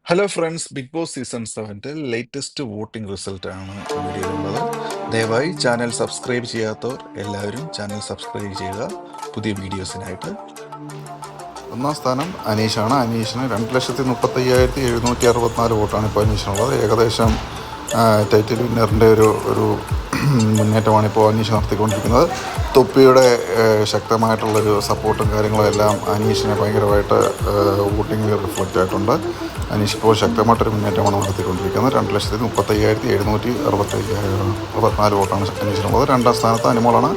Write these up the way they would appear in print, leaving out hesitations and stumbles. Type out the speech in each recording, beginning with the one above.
Hello friends, Bigg Boss season 7 latest voting result ആണ് ഈ വീഡിയോയിലുള്ളത്. ദയവായി ചാനൽ സബ്സ്ക്രൈബ് ചെയ്യാത്തവർ എല്ലാവരും ചാനൽ സബ്സ്ക്രൈബ് ചെയ്യുക പുതിയ വീഡിയോസിനായിട്ട്. ഒന്നാം സ്ഥാനം അനീഷാണ്. അനീഷിന് 2,35,764 വോട്ടാണ് ഇപ്പോൾ അനീഷിനുള്ളത്. ഏകദേശം ടൈറ്റിൽ വിന്നറിൻ്റെ ഒരു മുന്നേറ്റമാണ് ഇപ്പോൾ അനീഷ് നടത്തിക്കൊണ്ടിരിക്കുന്നത്. തൊപ്പിയുടെ ശക്തമായിട്ടുള്ളൊരു സപ്പോർട്ടും കാര്യങ്ങളും എല്ലാം അനീഷിനെ ഭയങ്കരമായിട്ട് വോട്ടിങ്ങിൽ റിഫ്ലക്റ്റ് ആയിട്ടുണ്ട്. അനീഷ് ഇപ്പോൾ ശക്തമായിട്ടൊരു മുന്നേറ്റമാണ് നടത്തിക്കൊണ്ടിരിക്കുന്നത്. 2,35,764 വോട്ടാണ് അനീഷിനുള്ളത്. രണ്ടാം സ്ഥാനത്ത് അനുമോളാണ്.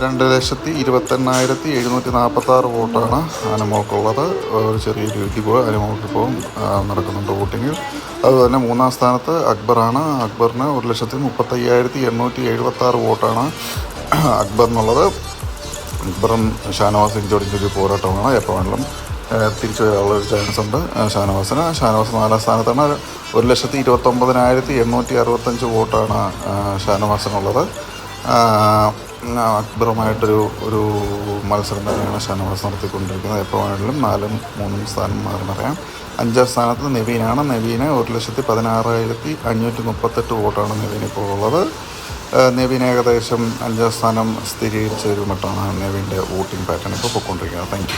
2,28,746 വോട്ടാണ് അനുമോൾക്കുള്ളത്. ഒരു ചെറിയൊരു ഇടിവ് അനുമോൾക്കിപ്പോൾ നടക്കുന്നുണ്ട് വോട്ടിങ്ങിൽ. അതുപോലെ തന്നെ മൂന്നാം സ്ഥാനത്ത് അക്ബറാണ്. അക്ബറിന് 1,35,876 വോട്ടാണ് അക്ബറിനുള്ളത്. അക്ബറും ഷാനവാസും ഇഞ്ചോടിഞ്ചൊരു പോരാട്ടമാണ്. എപ്പോൾ വേണമെങ്കിലും തിരിച്ചു വരാനുള്ളൊരു ചാൻസ് ഉണ്ട് ഷാനവാസിന്. ഷാനവാസ് നാലാം സ്ഥാനത്താണ്. 1,29,865 വോട്ടാണ് ഷാനവാസിനുള്ളത്. അക്ബറുമായിട്ടൊരു മത്സരം തന്നെയാണ് ഷാനവാസ് നടത്തിക്കൊണ്ടിരിക്കുന്നത്. എപ്പോൾ വേണമെങ്കിലും 4ഉം 3ഉം സ്ഥാനം മാറിമറിയാം. അഞ്ചാം സ്ഥാനത്ത് നെവീനാണ്. നെവീന് 1,16,538 വോട്ടാണ് നെവീൻ ഇപ്പോൾ ഉള്ളത്. നെവീൻ ഏകദേശം അഞ്ചാം സ്ഥാനം സ്ഥിരീകരിച്ച ഒരു മട്ടാണ് നെവീൻ്റെ വോട്ടിംഗ് പാറ്റേൺ ഇപ്പോൾ പോയിക്കൊണ്ടിരിക്കുന്നത്. Thank you.